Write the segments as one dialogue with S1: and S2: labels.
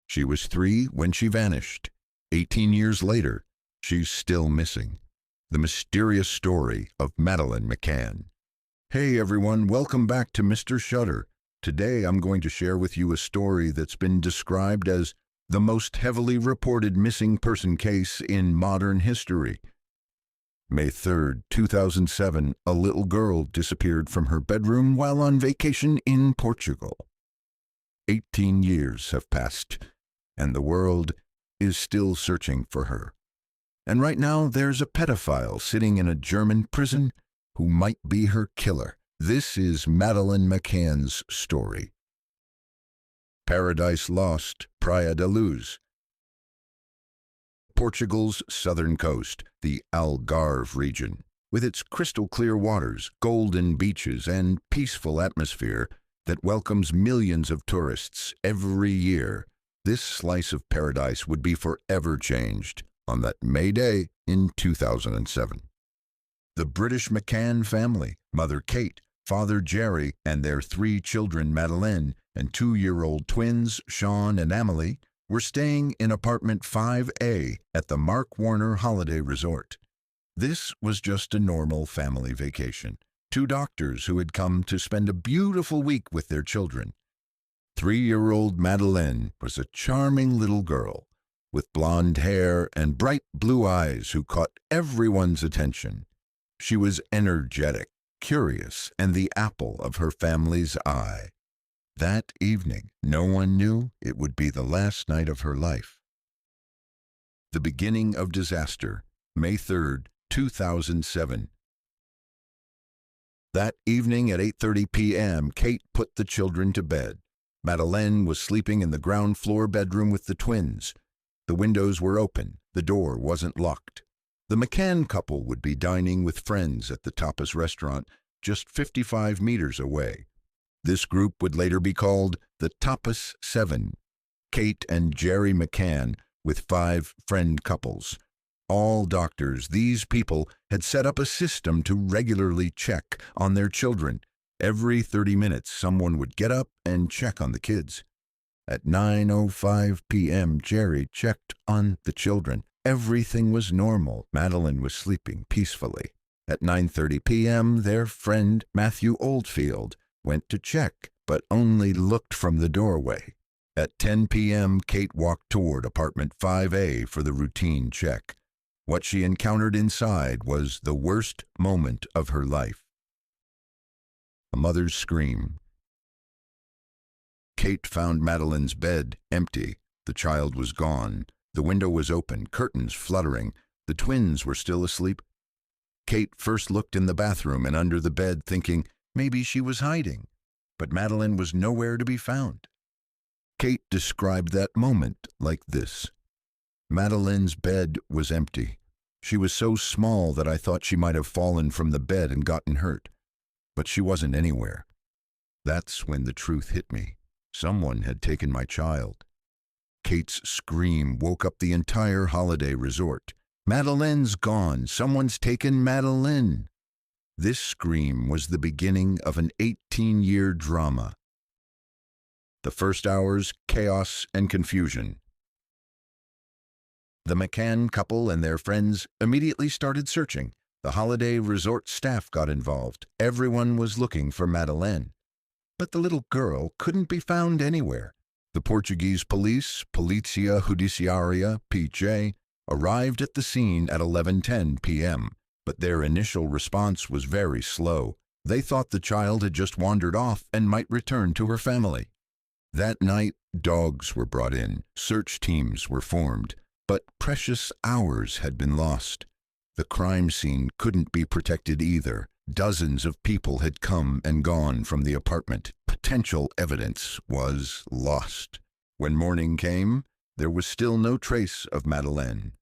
S1: She was 3 when she vanished. 18 years later, she's still missing. The mysterious story of Madeleine McCann. Hey everyone, welcome back to Mr. Shudder. Today I'm going to share with you a story that's been described as the most heavily reported missing person case in modern history. May 3rd, 2007, a little girl disappeared from her bedroom while on vacation in Portugal. 18 years have passed, and the world is still searching for her. And right now there's a pedophile sitting in a German prison who might be her killer. This is Madeleine McCann's story. Paradise Lost, Praia da Luz. Portugal's southern coast, the Algarve region, with its crystal-clear waters, golden beaches, and peaceful atmosphere that welcomes millions of tourists every year, this slice of paradise would be forever changed on that May Day in 2007. The British McCann family, Mother Kate, Father Jerry, and their 3 children Madeleine and 2-year-old twins Sean and Amelie, were staying in apartment 5A at the Mark Warner Holiday Resort. This was just a normal family vacation. 2 doctors who had come to spend a beautiful week with their children. 3-year-old Madeleine was a charming little girl with blonde hair and bright blue eyes who caught everyone's attention. She was energetic, curious, and the apple of her family's eye. That evening, no one knew it would be the last night of her life. The beginning of disaster, May 3rd, 2007. That evening at 8:30 p.m., Kate put the children to bed. Madeleine was sleeping in the ground floor bedroom with the twins. The windows were open. The door wasn't locked. The McCann couple would be dining with friends at the tapas restaurant just 55 meters away. This group would later be called the Tapas 7. Kate and Jerry McCann with 5 friend couples. All doctors, these people had set up a system to regularly check on their children. Every 30 minutes, someone would get up and check on the kids. At 9:05 p.m., Jerry checked on the children. Everything was normal. Madeleine was sleeping peacefully. At 9:30 p.m., their friend Matthew Oldfield went to check, but only looked from the doorway. At 10 p.m., Kate walked toward apartment 5A for the routine check. What she encountered inside was the worst moment of her life. A mother's scream. Kate found Madeleine's bed empty. The child was gone. The window was open, curtains fluttering. The twins were still asleep. Kate first looked in the bathroom and under the bed, thinking maybe she was hiding, but Madeleine was nowhere to be found. Kate described that moment like this. Madeleine's bed was empty. She was so small that I thought she might have fallen from the bed and gotten hurt, but she wasn't anywhere. That's when the truth hit me. Someone had taken my child. Kate's scream woke up the entire holiday resort. Madeleine's gone. Someone's taken Madeleine. This scream was the beginning of an 18-year drama. The first hours, chaos and confusion. The McCann couple and their friends immediately started searching. The holiday resort staff got involved. Everyone was looking for Madeleine. But the little girl couldn't be found anywhere. The Portuguese police, Polícia Judiciária, PJ, arrived at the scene at 11:10 p.m., but their initial response was very slow. They thought the child had just wandered off and might return to her family. That night, dogs were brought in, search teams were formed, but precious hours had been lost. The crime scene couldn't be protected either. Dozens of people had come and gone from the apartment. Potential evidence was lost. When morning came, there was still no trace of Madeleine.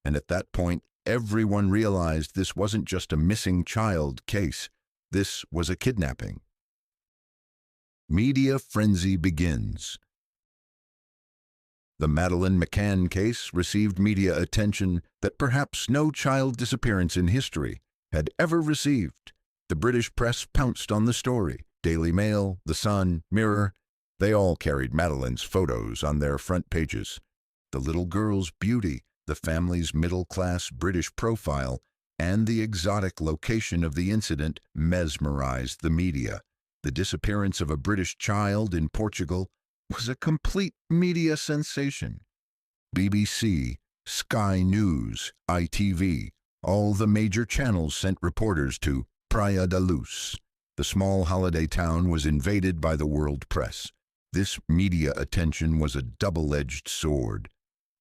S1: And at that point, everyone realized this wasn't just a missing child case. This was a kidnapping. Media frenzy begins. The Madeleine McCann case received media attention that perhaps no child disappearance in history had ever received. The British press pounced on the story. Daily Mail, The Sun, Mirror, They all carried Madeleine's photos on their front pages. The little girl's beauty, the family's middle-class British profile, and the exotic location of the incident mesmerized the media. The disappearance of a British child in Portugal was a complete media sensation. BBC, Sky News, ITV, all the major channels sent reporters to Praia da Luz. The small holiday town was invaded by the world press. This media attention was a double-edged sword.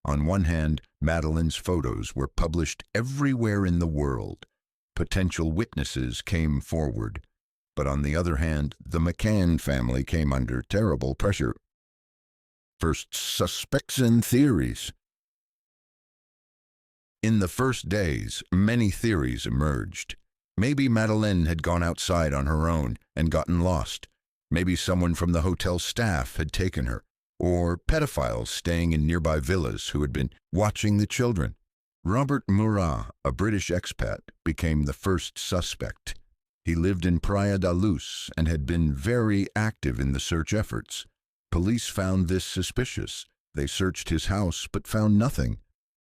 S1: On one hand, Madeleine's photos were published everywhere in the world. Potential witnesses came forward. But on the other hand, the McCann family came under terrible pressure. First, suspects and theories. In the first days, many theories emerged. Maybe Madeleine had gone outside on her own and gotten lost. Maybe someone from the hotel staff had taken her, or pedophiles staying in nearby villas who had been watching the children. Robert Murat, a British expat, became the first suspect. He lived in Praia da Luz and had been very active in the search efforts. Police found this suspicious. They searched his house but found nothing.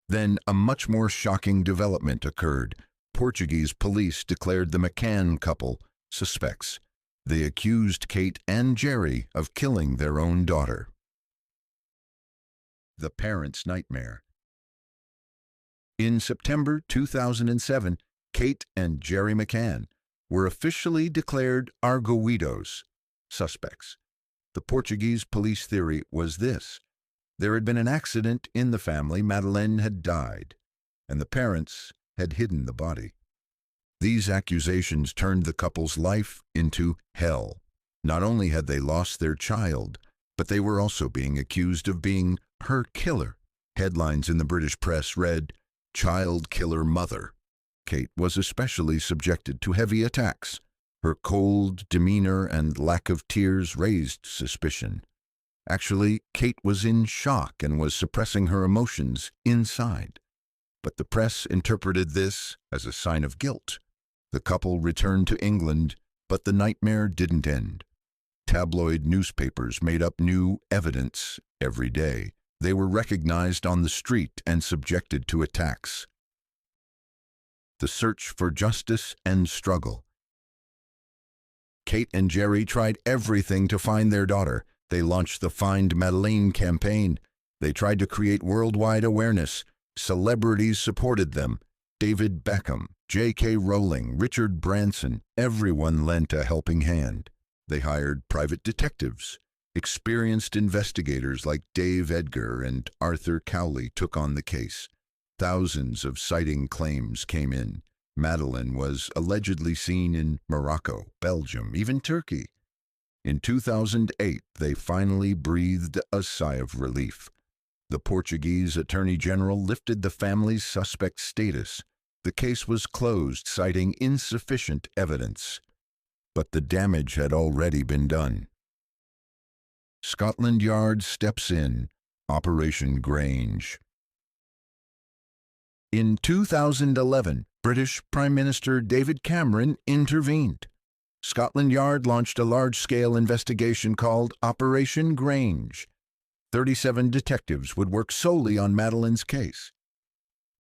S1: Then a much more shocking development occurred. Portuguese police declared the McCann couple suspects. They accused Kate and Jerry of killing their own daughter. The parents' nightmare. In September 2007, Kate and Jerry McCann were officially declared arguidos, suspects. The Portuguese police theory was this: there had been an accident in the family, Madeleine had died, and the parents had hidden the body. These accusations turned the couple's life into hell. Not only had they lost their child, but they were also being accused of being her killer. Headlines in the British press read, "Child Killer Mother." Kate was especially subjected to heavy attacks. Her cold demeanor and lack of tears raised suspicion. Actually, Kate was in shock and was suppressing her emotions inside. But the press interpreted this as a sign of guilt. The couple returned to England, but the nightmare didn't end. Tabloid newspapers made up new evidence every day. They were recognized on the street and subjected to attacks. The search for justice and struggle. Kate and Jerry tried everything to find their daughter. They launched the Find Madeleine campaign. They tried to create worldwide awareness. Celebrities supported them. David Beckham, J.K. Rowling, Richard Branson, everyone lent a helping hand. They hired private detectives. Experienced investigators like Dave Edgar and Arthur Cowley took on the case. Thousands of sighting claims came in. Madeleine was allegedly seen in Morocco, Belgium, even Turkey. In 2008, they finally breathed a sigh of relief. The Portuguese Attorney General lifted the family's suspect status. The case was closed, citing insufficient evidence. But the damage had already been done. Scotland Yard steps in. Operation Grange. In 2011, British Prime Minister David Cameron intervened. Scotland Yard launched a large-scale investigation called Operation Grange. 37 detectives would work solely on Madeleine's case.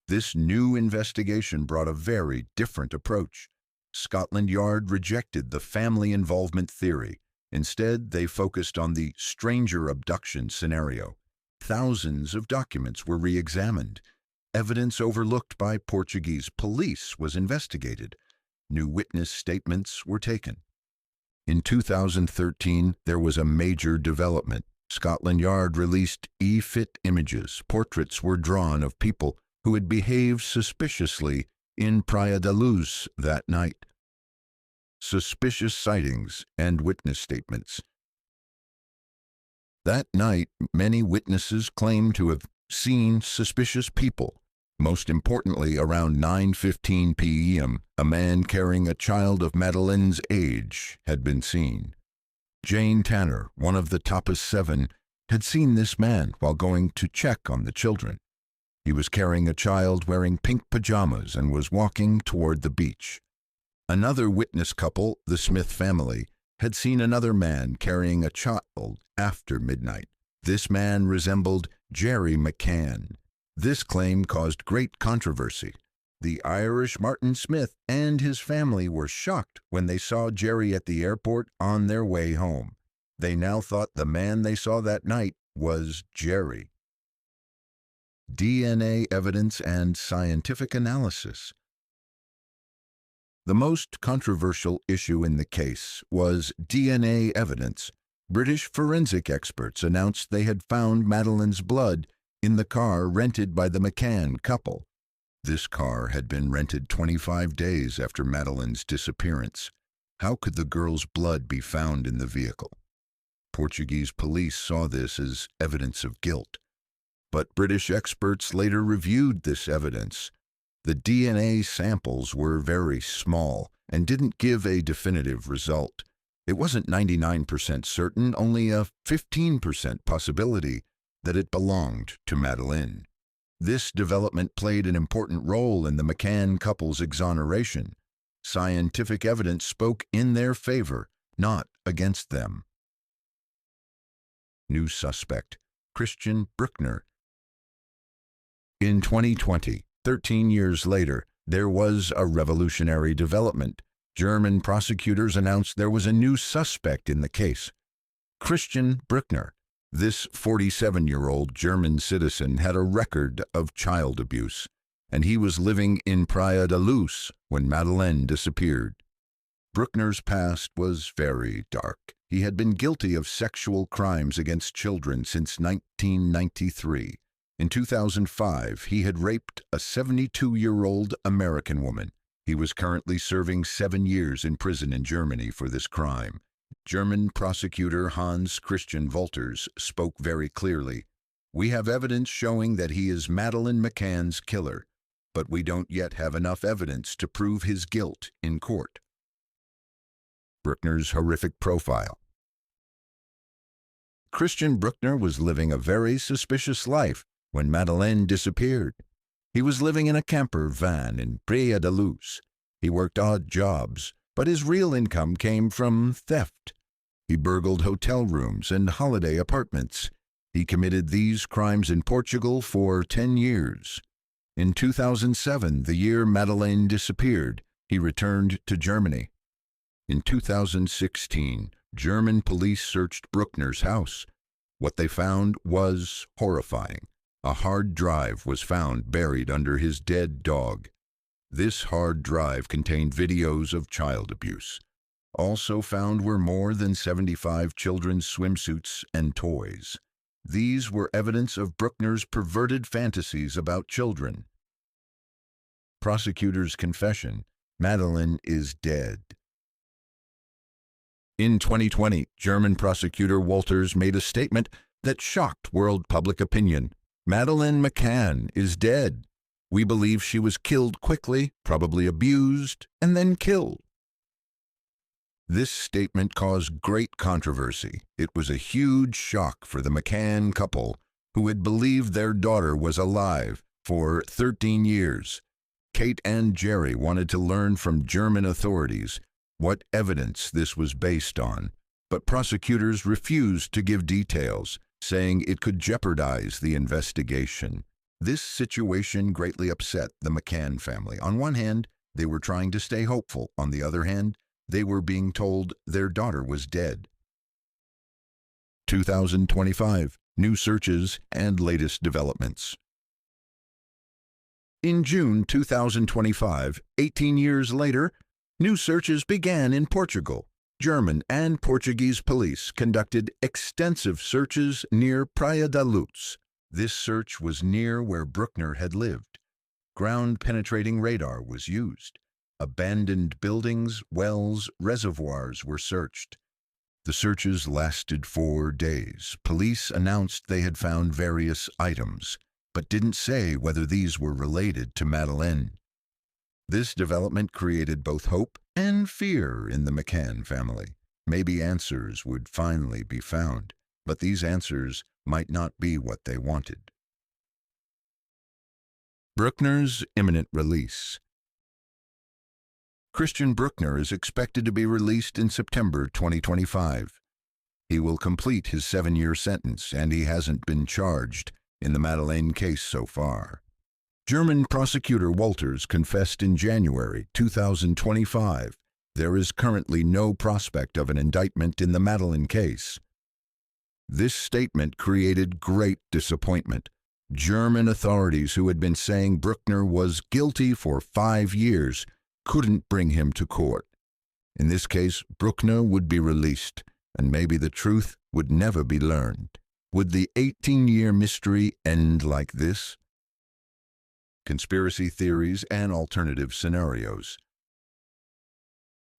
S1: This new investigation brought a very different approach. Scotland Yard rejected the family involvement theory. Instead, they focused on the stranger abduction scenario. Thousands of documents were re-examined. Evidence overlooked by Portuguese police was investigated. New witness statements were taken. In 2013, there was a major development. Scotland Yard released e-fit images. Portraits were drawn of people who had behaved suspiciously in Praia da Luz that night. Suspicious sightings and witness statements. That night, many witnesses claimed to have seen suspicious people. Most importantly, around 9:15 p.m., a man carrying a child of Madeleine's age had been seen. Jane Tanner, one of the Tapas 7, had seen this man while going to check on the children. He was carrying a child wearing pink pajamas and was walking toward the beach. Another witness couple, the Smith family, had seen another man carrying a child after midnight. This man resembled Jerry McCann. This claim caused great controversy. The Irish Martin Smith and his family were shocked when they saw Jerry at the airport on their way home. They now thought the man they saw that night was Jerry. DNA evidence and scientific analysis. The most controversial issue in the case was DNA evidence. British forensic experts announced they had found Madeleine's blood in the car rented by the McCann couple. This car had been rented 25 days after Madeleine's disappearance. How could the girl's blood be found in the vehicle? Portuguese police saw this as evidence of guilt. But British experts later reviewed this evidence. The DNA samples were very small and didn't give a definitive result. It wasn't 99% certain, only a 15% possibility that it belonged to Madeleine. This development played an important role in the McCann couple's exoneration. Scientific evidence spoke in their favor, not against them. New suspect, Christian Bruckner. In 2020, 13 years later, there was a revolutionary development. German prosecutors announced there was a new suspect in the case, Christian Bruckner. This 47-year-old German citizen had a record of child abuse, and he was living in Praia da Luz when Madeleine disappeared. Bruckner's past was very dark. He had been guilty of sexual crimes against children since 1993. In 2005, he had raped a 72-year-old American woman. He was currently serving 7 years in prison in Germany for this crime. German prosecutor Hans Christian Wolters spoke very clearly. "We have evidence showing that he is Madeleine McCann's killer, but we don't yet have enough evidence to prove his guilt in court." Bruckner's horrific profile. Christian Bruckner was living a very suspicious life when Madeleine disappeared. He was living in a camper van in Praia da Luz. He worked odd jobs, but his real income came from theft. He burgled hotel rooms and holiday apartments. He committed these crimes in Portugal for 10 years. In 2007, the year Madeleine disappeared, he returned to Germany. In 2016, German police searched Bruckner's house. What they found was horrifying. A hard drive was found buried under his dead dog. This hard drive contained videos of child abuse. Also found were more than 75 children's swimsuits and toys. These were evidence of Bruckner's perverted fantasies about children. Prosecutor's confession: Madeleine is dead. In 2020, German prosecutor Wolters made a statement that shocked world public opinion. "Madeleine McCann is dead. We believe she was killed quickly, probably abused, and then killed." This statement caused great controversy. It was a huge shock for the McCann couple, who had believed their daughter was alive for 13 years. Kate and Jerry wanted to learn from German authorities what evidence this was based on, but prosecutors refused to give details, saying it could jeopardize the investigation. This situation greatly upset the McCann family. On one hand, they were trying to stay hopeful. On the other hand, they were being told their daughter was dead. 2025, new searches and latest developments. In June 2025, 18 years later, new searches began in Portugal. German and Portuguese police conducted extensive searches near Praia da Luz. This search was near where Bruckner had lived. Ground-penetrating radar was used. Abandoned buildings, wells, reservoirs were searched. The searches lasted 4 days. Police announced they had found various items, but didn't say whether these were related to Madeleine. This development created both hope and fear in the McCann family. Maybe answers would finally be found, but these answers might not be what they wanted. Bruckner's imminent release. Christian Bruckner is expected to be released in September 2025. He will complete his 7-year sentence, and he hasn't been charged in the Madeleine case so far. German prosecutor Walters confessed in January 2025 there is currently no prospect of an indictment in the Madeleine case. This statement created great disappointment. German authorities, who had been saying Bruckner was guilty for 5 years, couldn't bring him to court. In this case, Bruckner would be released, and maybe the truth would never be learned. Would the 18-year mystery end like this? Conspiracy theories and alternative scenarios.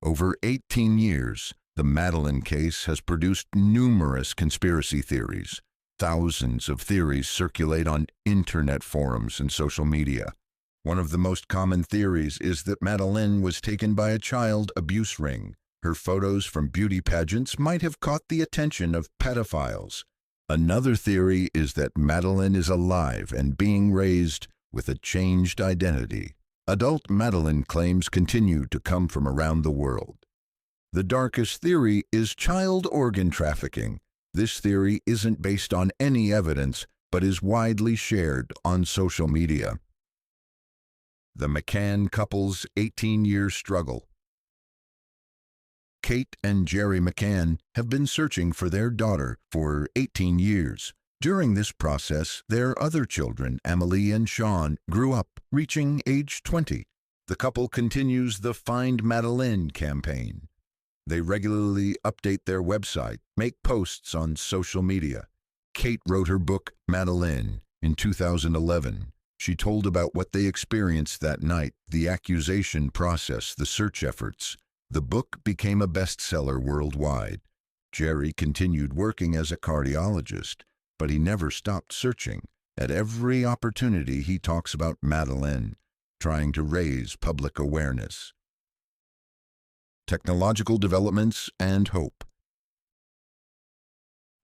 S1: Over 18 years, the Madeleine case has produced numerous conspiracy theories. Thousands of theories circulate on internet forums and social media. One of the most common theories is that Madeleine was taken by a child abuse ring. Her photos from beauty pageants might have caught the attention of pedophiles. Another theory is that Madeleine is alive and being raised with a changed identity. Adult Madeleine claims continue to come from around the world. The darkest theory is child organ trafficking. This theory isn't based on any evidence, but is widely shared on social media. The McCann couple's 18-year struggle. Kate and Jerry McCann have been searching for their daughter for 18 years. During this process, their other children, Emily and Sean, grew up, reaching age 20. The couple continues the Find Madeleine campaign. They regularly update their website, make posts on social media. Kate wrote her book, Madeleine, in 2011. She told about what they experienced that night, the accusation process, the search efforts. The book became a bestseller worldwide. Jerry continued working as a cardiologist, but he never stopped searching. At every opportunity, he talks about Madeleine, trying to raise public awareness. Technological developments and hope.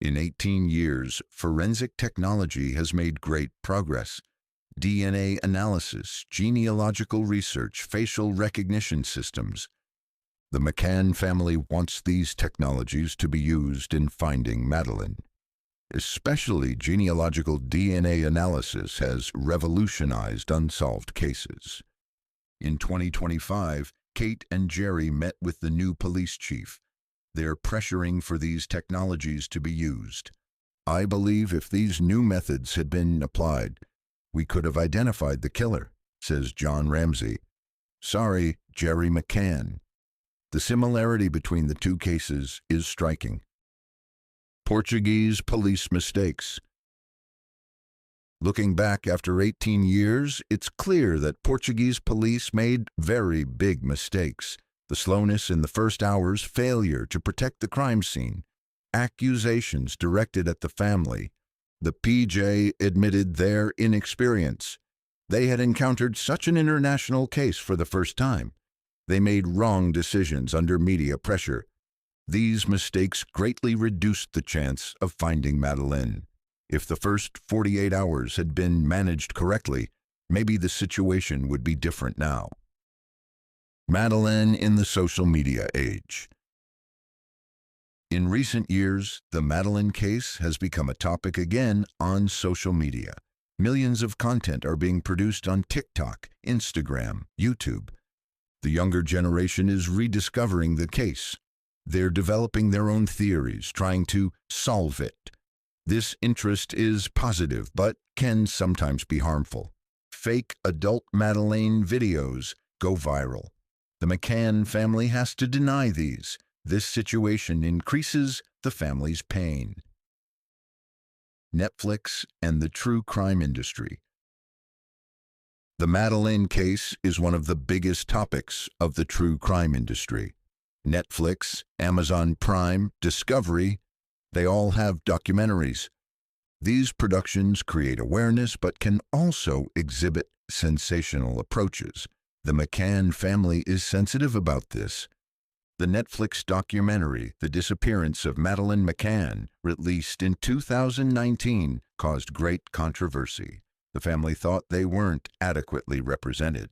S1: In 18 years, forensic technology has made great progress. DNA analysis, genealogical research, facial recognition systems. The McCann family wants these technologies to be used in finding Madeleine. Especially genealogical DNA analysis has revolutionized unsolved cases. In 2025, Kate and Jerry met with the new police chief. They're pressuring for these technologies to be used. I believe if these new methods had been applied, we could have identified the killer, says John Ramsey. Sorry, Jerry McCann. The similarity between the two cases is striking. Portuguese police mistakes. Looking back after 18 years, it's clear that Portuguese police made very big mistakes. The slowness in the first hours, failure to protect the crime scene, accusations directed at the family. The PJ admitted their inexperience. They had encountered such an international case for the first time. They made wrong decisions under media pressure. These mistakes greatly reduced the chance of finding Madeleine. If the first 48 hours had been managed correctly, maybe the situation would be different now. Madeleine in the social media age. In recent years, the Madeleine case has become a topic again on social media. Millions of content are being produced on TikTok, Instagram, YouTube. The younger generation is rediscovering the case. They're developing their own theories, trying to solve it. This interest is positive, but can sometimes be harmful. Fake adult Madeleine videos go viral. The McCann family has to deny these. This situation increases the family's pain. Netflix and the true crime industry. The Madeleine case is one of the biggest topics of the true crime industry. Netflix, Amazon Prime, Discovery, they all have documentaries. These productions create awareness but can also exhibit sensational approaches. The McCann family is sensitive about this. The Netflix documentary, The Disappearance of Madeleine McCann, released in 2019, caused great controversy. The family thought they weren't adequately represented.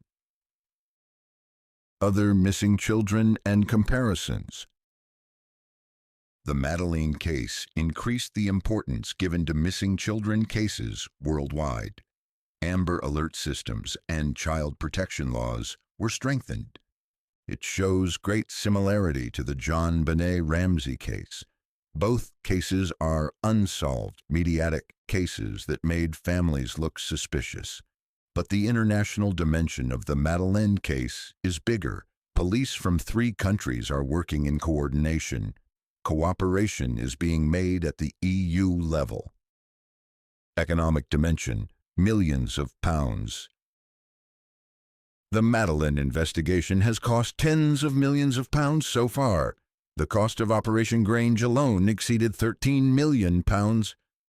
S1: Other missing children and comparisons. The Madeleine case increased the importance given to missing children cases worldwide. Amber Alert systems and child protection laws were strengthened. It shows great similarity to the John Benet Ramsey case. Both cases are unsolved, mediatic cases that made families look suspicious. But the international dimension of the Madeleine case is bigger. Police from 3 countries are working in coordination. Cooperation is being made at the EU level. Economic dimension, millions of pounds. The Madeleine investigation has cost tens of millions of pounds so far. The cost of Operation Grange alone exceeded £13 million.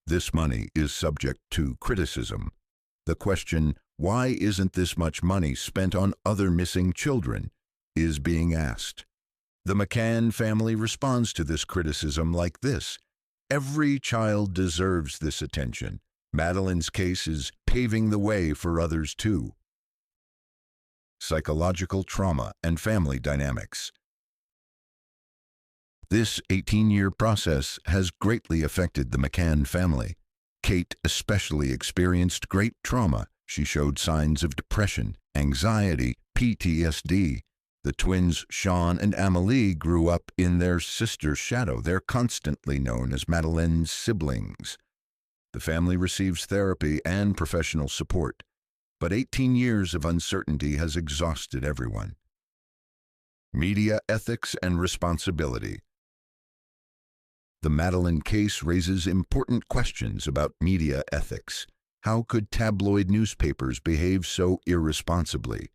S1: This money is subject to criticism. The question, why isn't this much money spent on other missing children, is being asked. The McCann family responds to this criticism like this: every child deserves this attention. Madeleine's case is paving the way for others too. Psychological trauma and family dynamics. This 18-year process has greatly affected the McCann family. Kate especially experienced great trauma. She showed signs of depression, anxiety, PTSD. The twins Sean and Amelie grew up in their sister's shadow. They're constantly known as Madeleine's siblings. The family receives therapy and professional support, but 18 years of uncertainty has exhausted everyone. Media ethics and responsibility. The Madeleine case raises important questions about media ethics. How could tabloid newspapers behave so irresponsibly?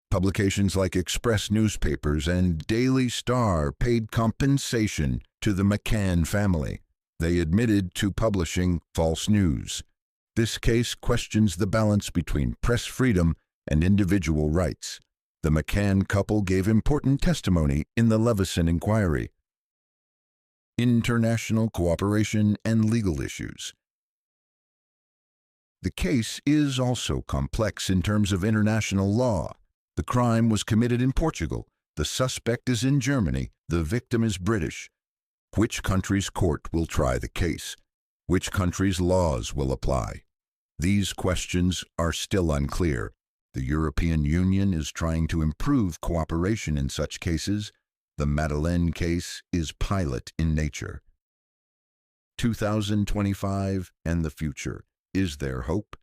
S1: Publications like Express newspapers and Daily Star paid compensation to the McCann family. They admitted to publishing false news. This case questions the balance between press freedom and individual rights. The McCann couple gave important testimony in the Levison inquiry. International cooperation and legal issues. The case is also complex in terms of international law. The crime was committed in Portugal. The suspect is in Germany. The victim is British. Which country's court will try the case? Which country's laws will apply? These questions are still unclear. The European Union is trying to improve cooperation in such cases. The Madeleine case is pilot in nature. 2025 and the future. Is there hope?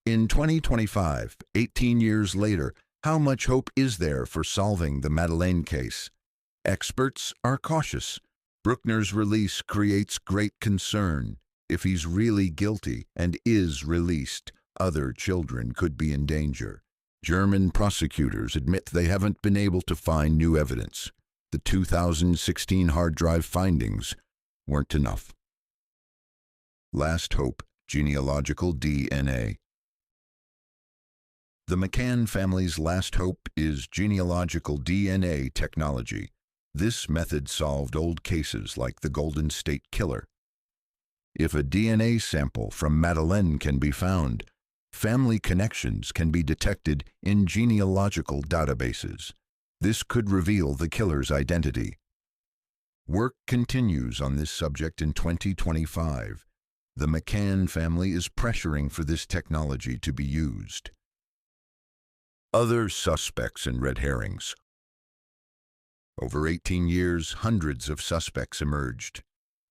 S1: In 2025, 18 years later, how much hope is there for solving the Madeleine case? Experts are cautious. Bruckner's release creates great concern. If he's really guilty and is released, other children could be in danger. German prosecutors admit they haven't been able to find new evidence. The 2016 hard drive findings weren't enough. Last hope, genealogical DNA. The McCann family's last hope is genealogical DNA technology. This method solved old cases like the Golden State Killer. If a DNA sample from Madeleine can be found, family connections can be detected in genealogical databases. This could reveal the killer's identity. Work continues on this subject in 2025. The McCann family is pressuring for this technology to be used. Other suspects and red herrings. Over 18 years, hundreds of suspects emerged.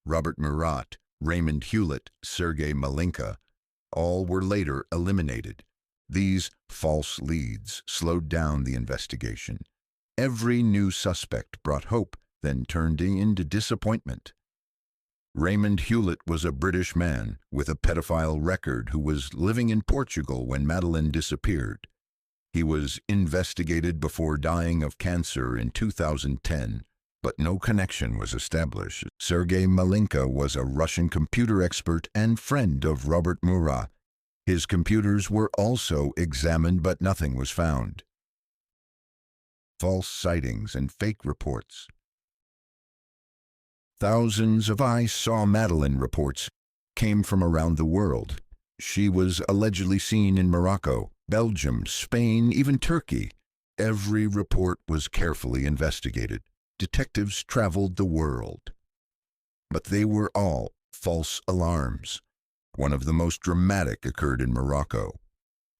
S1: Robert Murat, Raymond Hewlett, Sergei Malinka, all were later eliminated. These false leads slowed down the investigation. Every new suspect brought hope, then turned into disappointment. Raymond Hewlett was a British man with a pedophile record who was living in Portugal when Madeleine disappeared. He was investigated before dying of cancer in 2010, but no connection was established. Sergei Malinka was a Russian computer expert and friend of Robert Murat. His computers were also examined, but nothing was found. False sightings and fake reports. Thousands of "I saw Madeleine" reports came from around the world. She was allegedly seen in Morocco, Belgium, Spain, even Turkey. Every report was carefully investigated. Detectives traveled the world. But they were all false alarms. One of the most dramatic occurred in Morocco.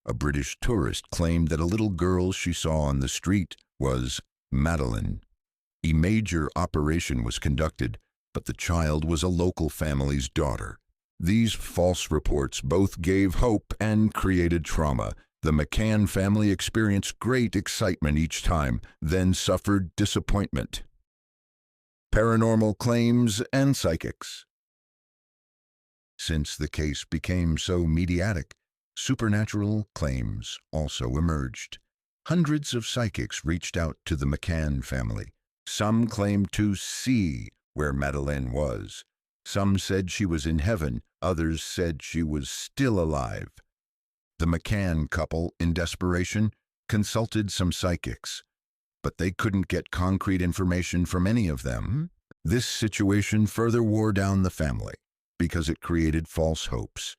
S1: A British tourist claimed that a little girl she saw on the street was Madeleine. A major operation was conducted, but the child was a local family's daughter. These false reports both gave hope and created trauma. The McCann family experienced great excitement each time, then suffered disappointment. Paranormal claims and psychics. Since the case became so mediatic, supernatural claims also emerged. Hundreds of psychics reached out to the McCann family. Some claimed to see where Madeleine was. Some said she was in heaven. Others said she was still alive. The McCann couple, in desperation, consulted some psychics, but they couldn't get concrete information from any of them. This situation further wore down the family because it created false hopes.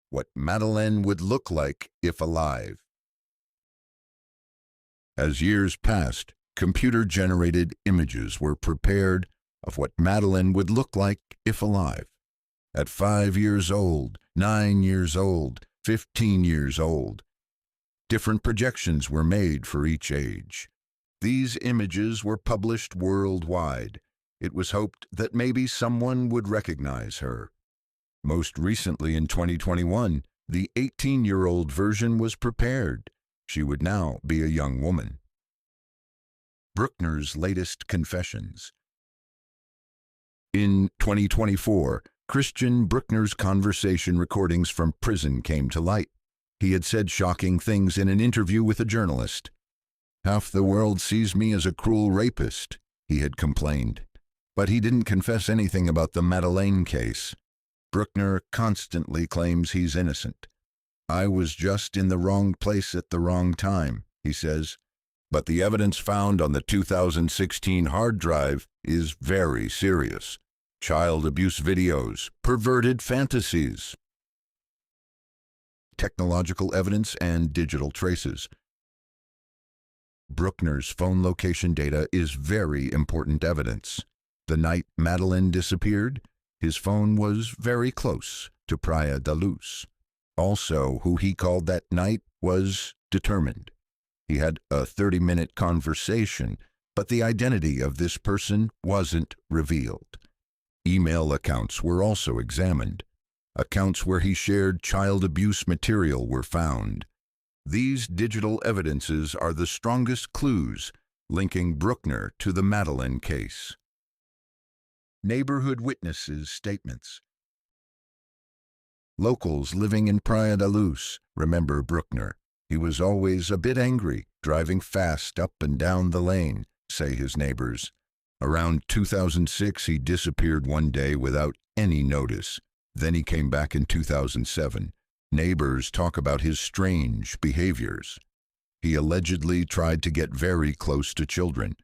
S1: What Madeleine would look like if alive. As years passed, computer-generated images were prepared of what Madeleine would look like if alive. At 5 years old, 9 years old, 15 years old, different projections were made for each age. These images were published worldwide. It was hoped that maybe someone would recognize her. Most recently in 2021, the 18-year-old version was prepared. She would now be a young woman. Bruckner's latest confessions. In 2024, Christian Bruckner's conversation recordings from prison came to light. He had said shocking things in an interview with a journalist. "Half the world sees me as a cruel rapist," he had complained. But he didn't confess anything about the Madeleine case. Bruckner constantly claims he's innocent. "I was just in the wrong place at the wrong time," he says. But the evidence found on the 2016 hard drive is very serious. Child abuse videos, perverted fantasies, technological evidence, and digital traces. Bruckner's phone location data is very important evidence. The night Madeleine disappeared, his phone was very close to Praia da Luz. Also, who he called that night was determined. He had a 30-minute conversation, but the identity of this person wasn't revealed. Email accounts were also examined. Accounts where he shared child abuse material were found. These digital evidences are the strongest clues linking Bruckner to the Madeleine case. Neighborhood witnesses' statements. Locals living in Praia da Luz remember Bruckner. He was always a bit angry, driving fast up and down the lane, say his neighbors. Around 2006, he disappeared one day without any notice. Then he came back in 2007. Neighbors talk about his strange behaviors. He allegedly tried to get very close to children.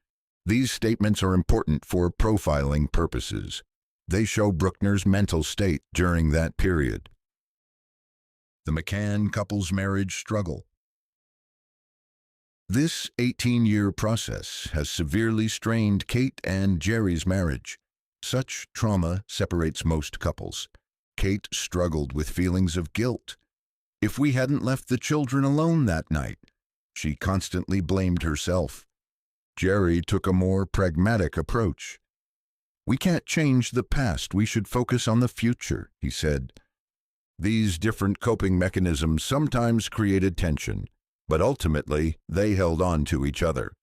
S1: These statements are important for profiling purposes. They show Bruckner's mental state during that period. The McCann couple's marriage struggle. This 18-year process has severely strained Kate and Jerry's marriage. Such trauma separates most couples. Kate struggled with feelings of guilt. If we hadn't left the children alone that night, she constantly blamed herself. Jerry took a more pragmatic approach. "We can't change the past. We should focus on the future," he said. These different coping mechanisms sometimes created tension, but ultimately they held on to each other.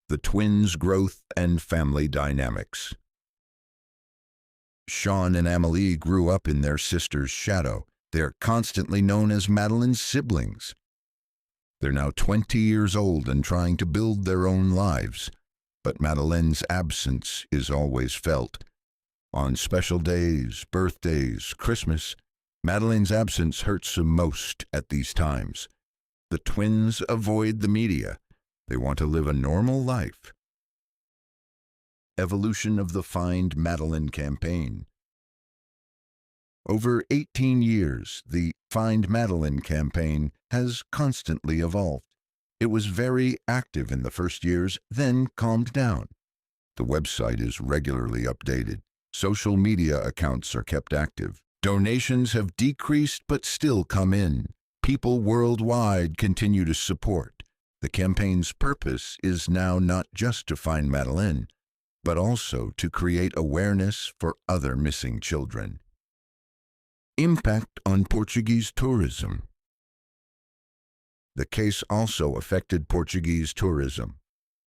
S1: The twins' growth and family dynamics. Sean and Amelie grew up in their sister's shadow. They're constantly known as Madeleine's siblings. They're now 20 years old and trying to build their own lives, but Madeleine's absence is always felt. On special days, birthdays, Christmas, Madeleine's absence hurts them most at these times. The twins avoid the media. They want to live a normal life. Evolution of the Find Madeleine campaign. Over 18 years, the Find Madeleine campaign has constantly evolved. It was very active in the first years, then calmed down. The website is regularly updated. Social media accounts are kept active. Donations have decreased but still come in. People worldwide continue to support. The campaign's purpose is now not just to find Madeleine, but also to create awareness for other missing children. Impact on Portuguese tourism. The case also affected Portuguese tourism.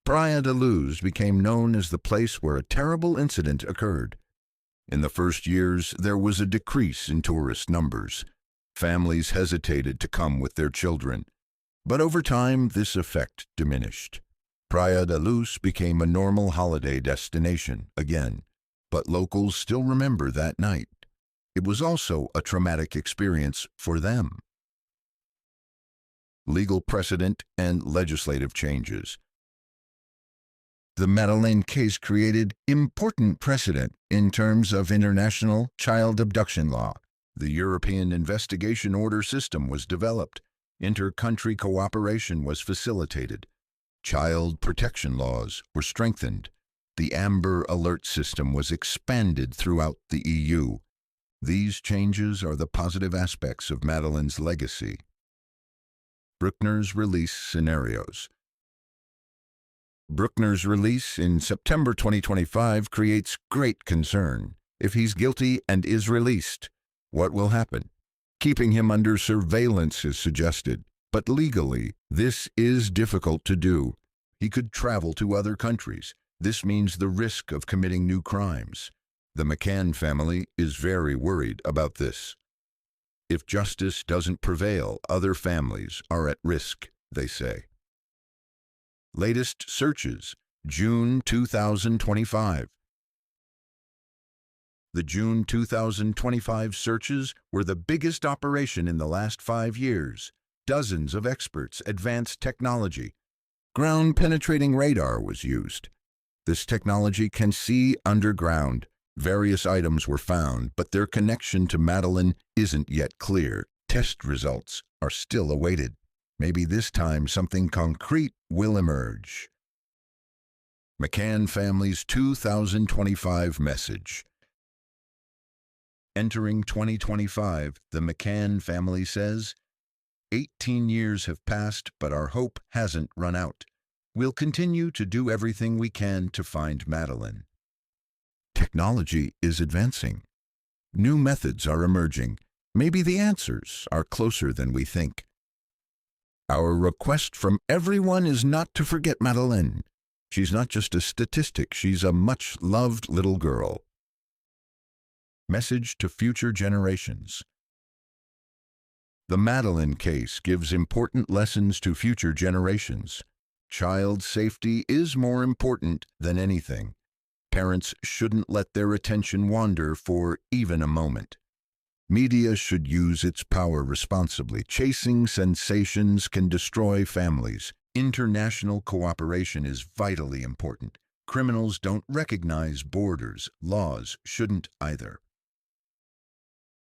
S1: Praia da Luz became known as the place where a terrible incident occurred. In the first years, there was a decrease in tourist numbers. Families hesitated to come with their children. But over time, this effect diminished. Praia da Luz became a normal holiday destination again, but locals still remember that night. It was also a traumatic experience for them. Legal precedent and legislative changes. The Madeleine case created important precedent in terms of international child abduction law. The European investigation order system was developed. Inter-country cooperation was facilitated. Child protection laws were strengthened. The Amber Alert system was expanded throughout the EU. These changes are the positive aspects of Madeleine's legacy. Bruckner's release scenarios. Bruckner's release in September 2025 creates great concern. If he's guilty and is released, what will happen? Keeping him under surveillance is suggested, but legally, this is difficult to do. He could travel to other countries. This means the risk of committing new crimes. The McCann family is very worried about this. If justice doesn't prevail, other families are at risk, they say. Latest searches, June 2025. The June 2025 searches were the biggest operation in the last 5 years. Dozens of experts, advanced technology. Ground-penetrating radar was used. This technology can see underground. Various items were found, but their connection to Madeleine isn't yet clear. Test results are still awaited. Maybe this time something concrete will emerge. McCann family's 2025 message. Entering 2025, the McCann family says, 18 years have passed, but our hope hasn't run out. We'll continue to do everything we can to find Madeleine. Technology is advancing. New methods are emerging. Maybe the answers are closer than we think. Our request from everyone is not to forget Madeleine. She's not just a statistic, she's a much-loved little girl. Message to future generations. The Madeleine case gives important lessons to future generations. Child safety is more important than anything. Parents shouldn't let their attention wander for even a moment. Media should use its power responsibly. Chasing sensations can destroy families. International cooperation is vitally important. Criminals don't recognize borders. Laws shouldn't either.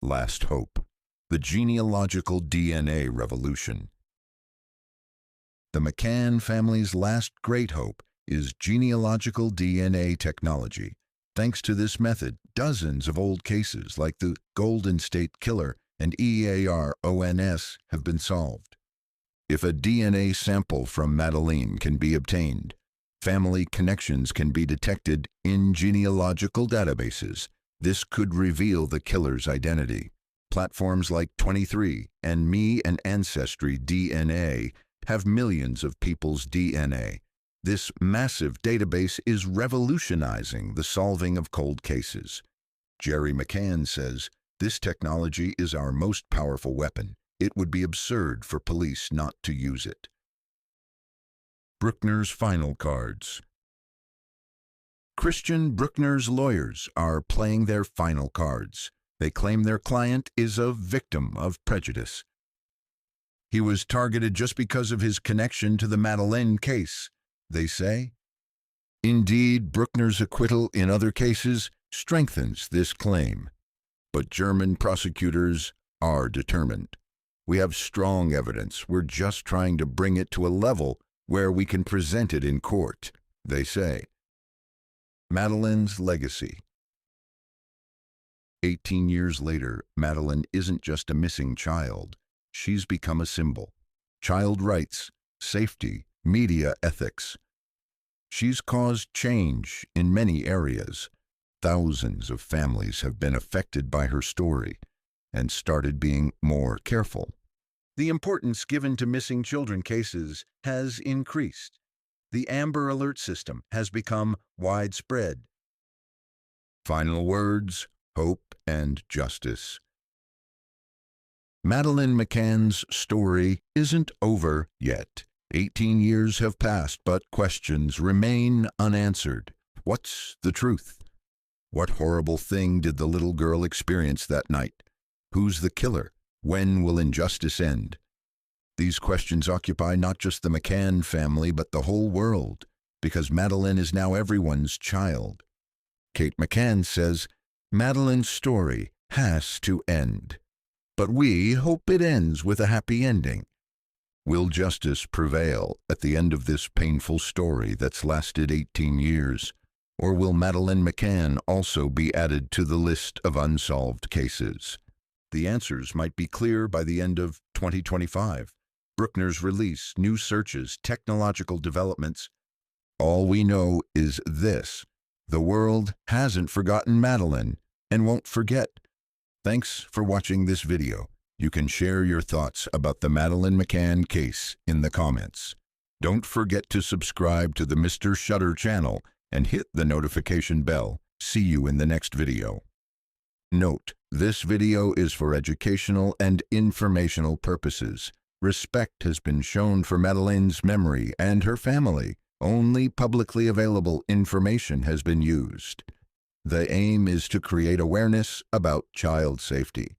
S1: Last hope. The genealogical DNA revolution. The McCann family's last great hope is genealogical DNA technology. Thanks to this method, dozens of old cases like the Golden State Killer and EARONS have been solved. If a DNA sample from Madeleine can be obtained, family connections can be detected in genealogical databases. This could reveal the killer's identity. Platforms like 23 and Me and Ancestry DNA have millions of people's DNA. This massive database is revolutionizing the solving of cold cases. Jerry McCann says, "This technology is our most powerful weapon. It would be absurd for police not to use it." Bruckner's final cards. Christian Bruckner's lawyers are playing their final cards. They claim their client is a victim of prejudice. He was targeted just because of his connection to the Madeleine case, they say. Indeed, Bruckner's acquittal in other cases strengthens this claim. But German prosecutors are determined. We have strong evidence. We're just trying to bring it to a level where we can present it in court, they say. Madeleine's legacy. 18 years later, Madeleine isn't just a missing child. She's become a symbol. Child rights, safety, media ethics. She's caused change in many areas. Thousands of families have been affected by her story and started being more careful. The importance given to missing children cases has increased. The Amber Alert system has become widespread. Final words, hope and justice. Madeleine McCann's story isn't over yet. 18 years have passed, but questions remain unanswered. What's the truth? What horrible thing did the little girl experience that night? Who's the killer? When will injustice end? These questions occupy not just the McCann family, but the whole world, because Madeleine is now everyone's child. Kate McCann says, Madeleine's story has to end. But we hope it ends with a happy ending. Will justice prevail at the end of this painful story that's lasted 18 years? Or will Madeleine McCann also be added to the list of unsolved cases? The answers might be clear by the end of 2025. Bruckner's release, new searches, technological developments. All we know is this: the world hasn't forgotten Madeleine and won't forget. Thanks for watching this video. You can share your thoughts about the Madeleine McCann case in the comments. Don't forget to subscribe to the Mr. Shutter channel and hit the notification bell. See you in the next video. Note, this video is for educational and informational purposes. Respect has been shown for Madeleine's memory and her family. Only publicly available information has been used. The aim is to create awareness about child safety.